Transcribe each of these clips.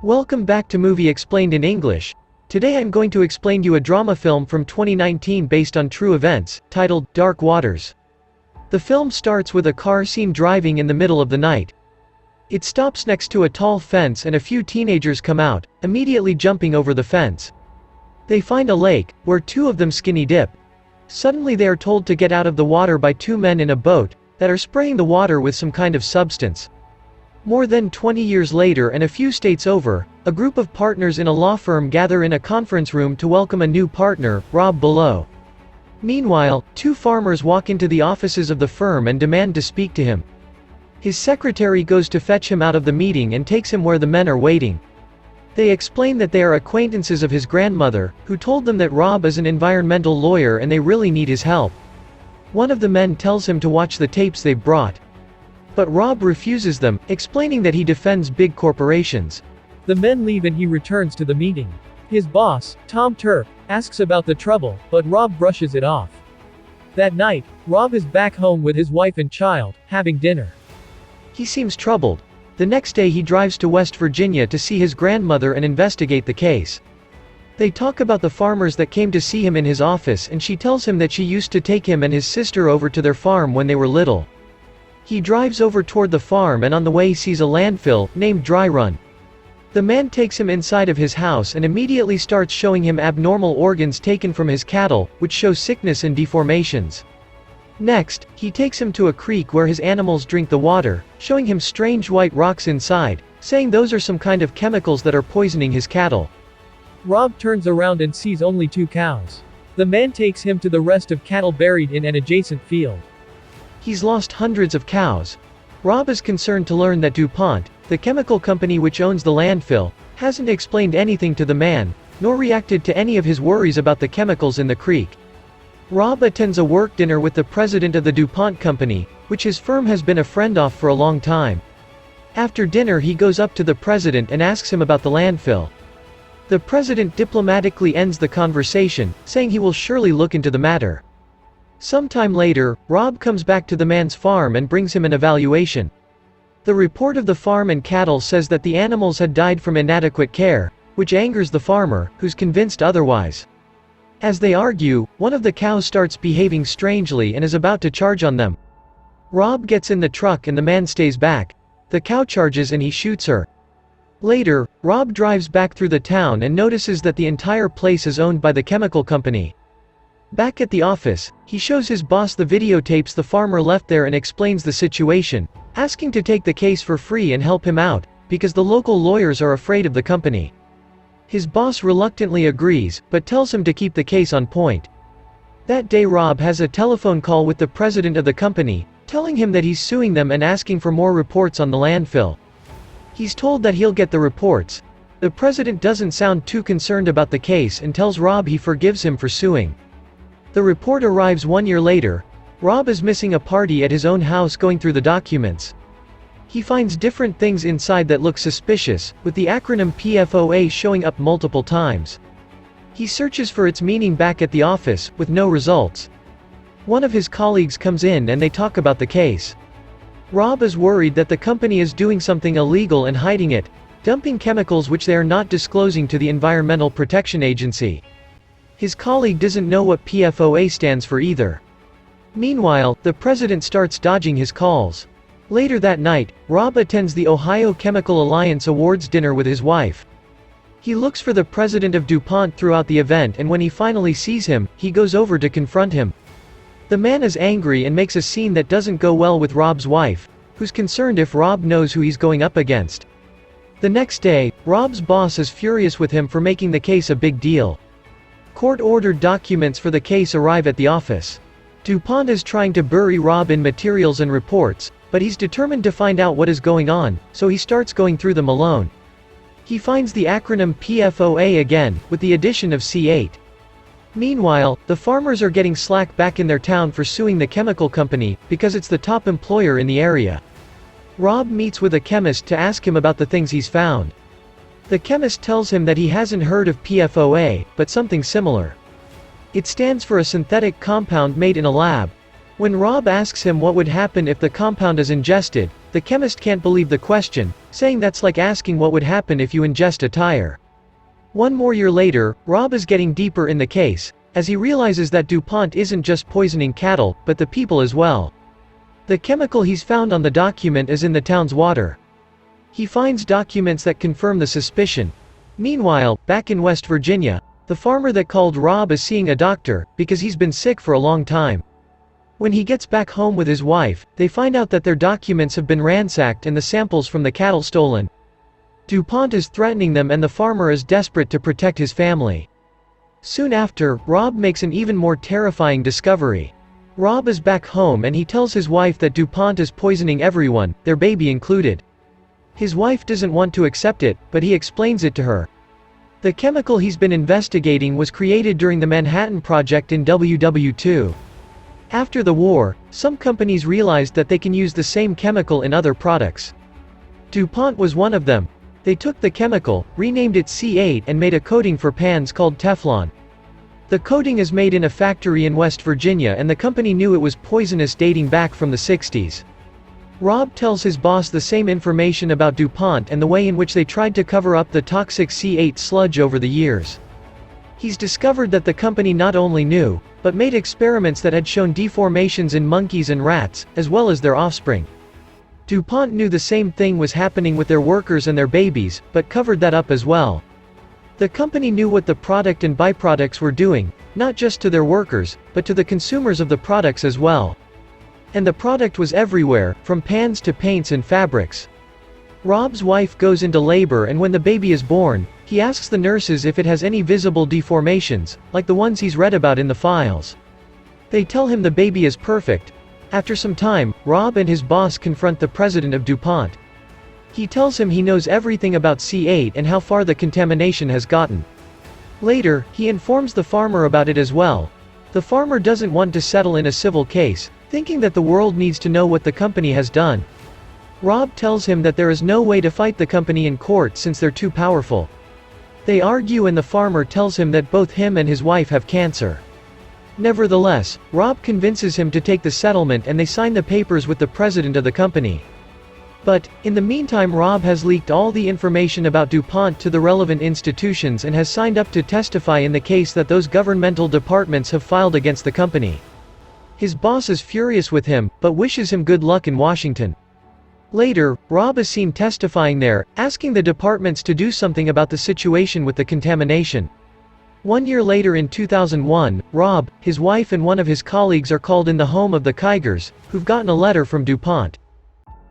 Welcome back to Movie Explained in English. Today I'm going to explain you a drama film from 2019 based on true events, titled Dark Waters. The film starts with a car seen driving in the middle of the night. It stops next to a tall fence and a few teenagers come out, immediately jumping over the fence. They find a lake, where two of them skinny dip. Suddenly they are told to get out of the water by two men in a boat, that are spraying the water with some kind of substance. More than 20 years later and a few states over, a group of partners in a law firm gather in a conference room to welcome a new partner, Rob below. Meanwhile, two farmers walk into the offices of the firm and demand to speak to him. His secretary goes to fetch him out of the meeting and takes him where the men are waiting. They explain that they are acquaintances of his grandmother, who told them that Rob is an environmental lawyer and they really need his help. One of the men tells him to watch the tapes they've brought. But Rob refuses them, explaining that he defends big corporations. The men leave and he returns to the meeting. His boss, Tom Turp, asks about the trouble, but Rob brushes it off. That night, Rob is back home with his wife and child, having dinner. He seems troubled. The next day he drives to West Virginia to see his grandmother and investigate the case. They talk about the farmers that came to see him in his office and she tells him that she used to take him and his sister over to their farm when they were little. He drives over toward the farm and on the way sees a landfill, named Dry Run. The man takes him inside of his house and immediately starts showing him abnormal organs taken from his cattle, which show sickness and deformations. Next, he takes him to a creek where his animals drink the water, showing him strange white rocks inside, saying those are some kind of chemicals that are poisoning his cattle. Rob turns around and sees only two cows. The man takes him to the rest of cattle buried in an adjacent field. He's lost hundreds of cows. Rob is concerned to learn that DuPont, the chemical company which owns the landfill, hasn't explained anything to the man, nor reacted to any of his worries about the chemicals in the creek. Rob attends a work dinner with the president of the DuPont company, which his firm has been a friend of for a long time. After dinner he goes up to the president and asks him about the landfill. The president diplomatically ends the conversation, saying he will surely look into the matter. Sometime later, Rob comes back to the man's farm and brings him an evaluation. The report of the farm and cattle says that the animals had died from inadequate care, which angers the farmer, who's convinced otherwise. As they argue, one of the cows starts behaving strangely and is about to charge on them. Rob gets in the truck and the man stays back. The cow charges and he shoots her. Later, Rob drives back through the town and notices that the entire place is owned by the chemical company. Back at the office, he shows his boss the videotapes the farmer left there and explains the situation, asking to take the case for free and help him out, because the local lawyers are afraid of the company. His boss reluctantly agrees, but tells him to keep the case on point. That day Rob has a telephone call with the president of the company, telling him that he's suing them and asking for more reports on the landfill. He's told that he'll get the reports. The president doesn't sound too concerned about the case and tells Rob he forgives him for suing. The report arrives 1 year later. Rob is missing a party at his own house going through the documents. He finds different things inside that look suspicious, with the acronym PFOA showing up multiple times. He searches for its meaning back at the office, with no results. One of his colleagues comes in and they talk about the case. Rob is worried that the company is doing something illegal and hiding it, dumping chemicals which they are not disclosing to the Environmental Protection Agency. His colleague doesn't know what PFOA stands for either. Meanwhile, the president starts dodging his calls. Later that night, Rob attends the Ohio Chemical Alliance Awards dinner with his wife. He looks for the president of DuPont throughout the event and when he finally sees him, he goes over to confront him. The man is angry and makes a scene that doesn't go well with Rob's wife, who's concerned if Rob knows who he's going up against. The next day, Rob's boss is furious with him for making the case a big deal. Court-ordered documents for the case arrive at the office. DuPont is trying to bury Rob in materials and reports, but he's determined to find out what is going on, so he starts going through them alone. He finds the acronym PFOA again, with the addition of C8. Meanwhile, the farmers are getting slack back in their town for suing the chemical company, because it's the top employer in the area. Rob meets with a chemist to ask him about the things he's found. The chemist tells him that he hasn't heard of PFOA, but something similar. It stands for a synthetic compound made in a lab. When Rob asks him what would happen if the compound is ingested, the chemist can't believe the question, saying that's like asking what would happen if you ingest a tire. One more year later, Rob is getting deeper in the case, as he realizes that DuPont isn't just poisoning cattle, but the people as well. The chemical he's found on the document is in the town's water. He finds documents that confirm the suspicion. Meanwhile, back in West Virginia, the farmer that called Rob is seeing a doctor, because he's been sick for a long time. When he gets back home with his wife, they find out that their documents have been ransacked and the samples from the cattle stolen. DuPont is threatening them and the farmer is desperate to protect his family. Soon after, Rob makes an even more terrifying discovery. Rob is back home and he tells his wife that DuPont is poisoning everyone, their baby included. His wife doesn't want to accept it, but he explains it to her. The chemical he's been investigating was created during the Manhattan Project in WW2. After the war, some companies realized that they can use the same chemical in other products. DuPont was one of them. They took the chemical, renamed it C8 and made a coating for pans called Teflon. The coating is made in a factory in West Virginia and the company knew it was poisonous dating back from the 60s. Rob tells his boss the same information about DuPont and the way in which they tried to cover up the toxic C8 sludge over the years. He's discovered that the company not only knew, but made experiments that had shown deformations in monkeys and rats, as well as their offspring. DuPont knew the same thing was happening with their workers and their babies, but covered that up as well. The company knew what the product and byproducts were doing, not just to their workers, but to the consumers of the products as well. And the product was everywhere, from pans to paints and fabrics. Rob's wife goes into labor and when the baby is born, he asks the nurses if it has any visible deformations, like the ones he's read about in the files. They tell him the baby is perfect. After some time, Rob and his boss confront the president of DuPont. He tells him he knows everything about C8 and how far the contamination has gotten. Later, he informs the farmer about it as well. The farmer doesn't want to settle in a civil case, thinking that the world needs to know what the company has done. Rob tells him that there is no way to fight the company in court since they're too powerful. They argue and the farmer tells him that both him and his wife have cancer. Nevertheless, Rob convinces him to take the settlement and they sign the papers with the president of the company. But, in the meantime Rob has leaked all the information about DuPont to the relevant institutions and has signed up to testify in the case that those governmental departments have filed against the company. His boss is furious with him, but wishes him good luck in Washington. Later, Rob is seen testifying there, asking the departments to do something about the situation with the contamination. 1 year later in 2001, Rob, his wife and one of his colleagues are called in the home of the Kiegers, who've gotten a letter from DuPont.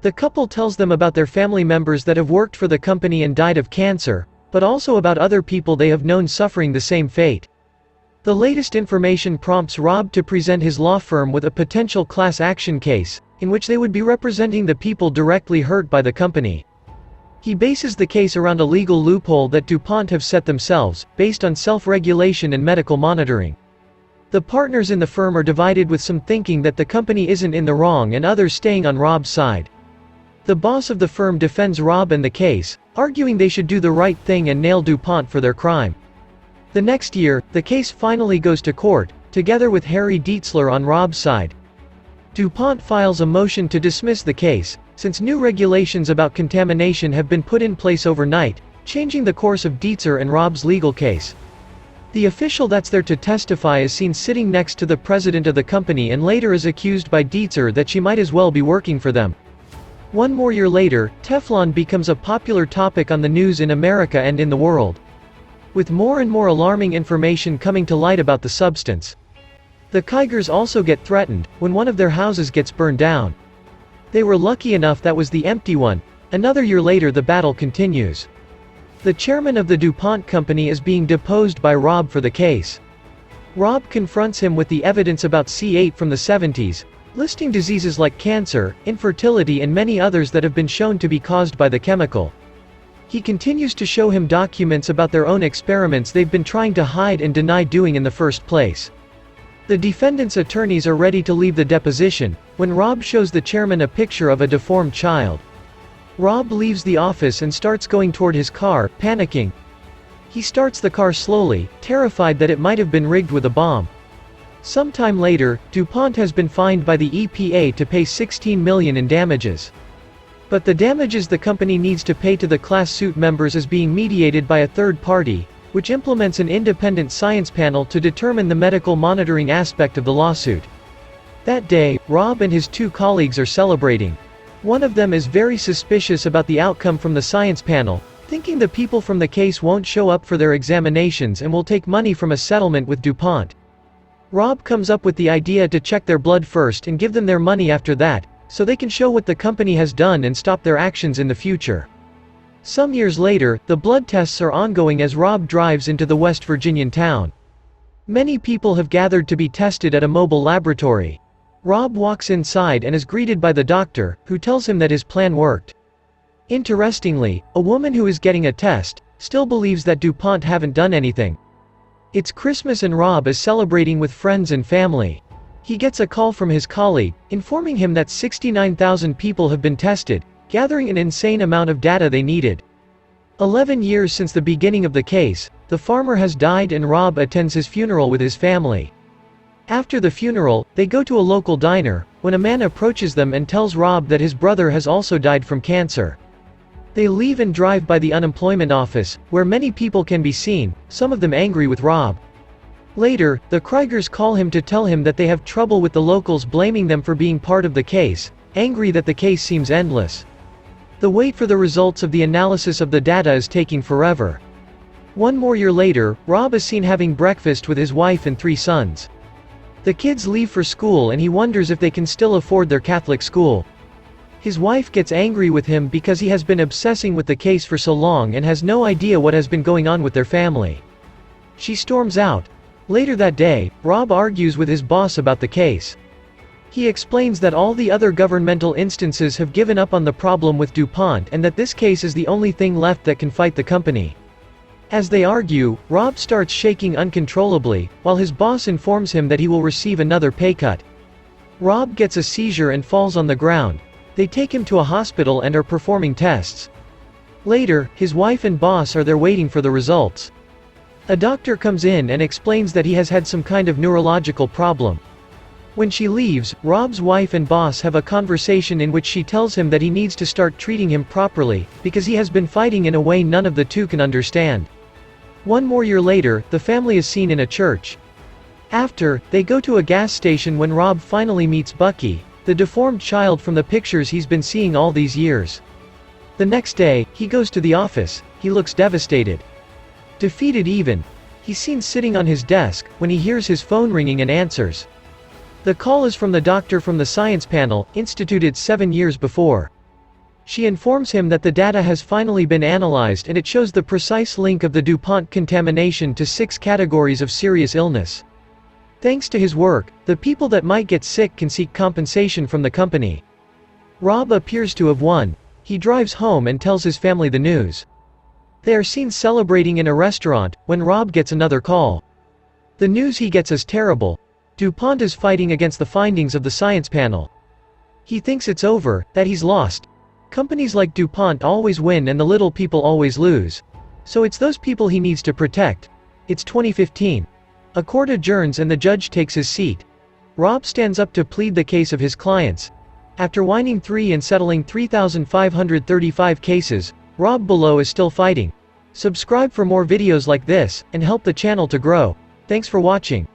The couple tells them about their family members that have worked for the company and died of cancer, but also about other people they have known suffering the same fate. The latest information prompts Rob to present his law firm with a potential class action case, in which they would be representing the people directly hurt by the company. He bases the case around a legal loophole that DuPont have set themselves, based on self-regulation and medical monitoring. The partners in the firm are divided with some thinking that the company isn't in the wrong and others staying on Rob's side. The boss of the firm defends Rob and the case, arguing they should do the right thing and nail DuPont for their crime. The next year, the case finally goes to court, together with Harry Dietzler on Rob's side. DuPont files a motion to dismiss the case, since new regulations about contamination have been put in place overnight, changing the course of Dietzler and Rob's legal case. The official that's there to testify is seen sitting next to the president of the company and later is accused by Dietzler that she might as well be working for them. 1 more year later, Teflon becomes a popular topic on the news in America and in the world, with more and more alarming information coming to light about the substance. The Kiegers also get threatened, when one of their houses gets burned down. They were lucky enough that was the empty one. Another year later the battle continues. The chairman of the DuPont company is being deposed by Rob for the case. Rob confronts him with the evidence about C8 from the 70s, listing diseases like cancer, infertility and many others that have been shown to be caused by the chemical. He continues to show him documents about their own experiments they've been trying to hide and deny doing in the first place. The defendant's attorneys are ready to leave the deposition, when Rob shows the chairman a picture of a deformed child. Rob leaves the office and starts going toward his car, panicking. He starts the car slowly, terrified that it might have been rigged with a bomb. Sometime later, DuPont has been fined by the EPA to pay $16 million in damages. But the damages the company needs to pay to the class suit members is being mediated by a third party, which implements an independent science panel to determine the medical monitoring aspect of the lawsuit. That day, Rob and his two colleagues are celebrating. One of them is very suspicious about the outcome from the science panel, thinking the people from the case won't show up for their examinations and will take money from a settlement with DuPont. Rob comes up with the idea to check their blood first and give them their money after that, so they can show what the company has done and stop their actions in the future. Some years later, the blood tests are ongoing as Rob drives into the West Virginian town. Many people have gathered to be tested at a mobile laboratory. Rob walks inside and is greeted by the doctor, who tells him that his plan worked. Interestingly, a woman who is getting a test still believes that DuPont haven't done anything. It's Christmas and Rob is celebrating with friends and family. He gets a call from his colleague, informing him that 69,000 people have been tested, gathering an insane amount of data they needed. 11 years since the beginning of the case, the farmer has died and Rob attends his funeral with his family. After the funeral, they go to a local diner, when a man approaches them and tells Rob that his brother has also died from cancer. They leave and drive by the unemployment office, where many people can be seen, some of them angry with Rob. Later, the Kriegers call him to tell him that they have trouble with the locals blaming them for being part of the case, angry that the case seems endless. The wait for the results of the analysis of the data is taking forever. One more year later, Rob is seen having breakfast with his wife and 3 sons. The kids leave for school and he wonders if they can still afford their Catholic school. His wife gets angry with him because he has been obsessing with the case for so long and has no idea what has been going on with their family. She storms out. Later that day, Rob argues with his boss about the case. He explains that all the other governmental instances have given up on the problem with DuPont and that this case is the only thing left that can fight the company. As they argue, Rob starts shaking uncontrollably, while his boss informs him that he will receive another pay cut. Rob gets a seizure and falls on the ground. They take him to a hospital and are performing tests. Later, his wife and boss are there waiting for the results. A doctor comes in and explains that he has had some kind of neurological problem. When she leaves, Rob's wife and boss have a conversation in which she tells him that he needs to start treating him properly, because he has been fighting in a way none of the two can understand. One more year later, the family is seen in a church. After, they go to a gas station when Rob finally meets Bucky, the deformed child from the pictures he's been seeing all these years. The next day, he goes to the office. He looks devastated. Defeated even. He's seen sitting on his desk, when he hears his phone ringing and answers. The call is from the doctor from the science panel, instituted 7 years before. She informs him that the data has finally been analyzed and it shows the precise link of the DuPont contamination to 6 categories of serious illness. Thanks to his work, the people that might get sick can seek compensation from the company. Rob appears to have won. He drives home and tells his family the news. They are seen celebrating in a restaurant, when Rob gets another call. The news he gets is terrible. DuPont is fighting against the findings of the science panel. He thinks it's over, that he's lost. Companies like DuPont always win and the little people always lose. So it's those people he needs to protect. It's 2015. A court adjourns and the judge takes his seat. Rob stands up to plead the case of his clients. After winning 3 and settling 3,535 cases, Rob below is still fighting. Subscribe for more videos like this, and help the channel to grow. Thanks for watching.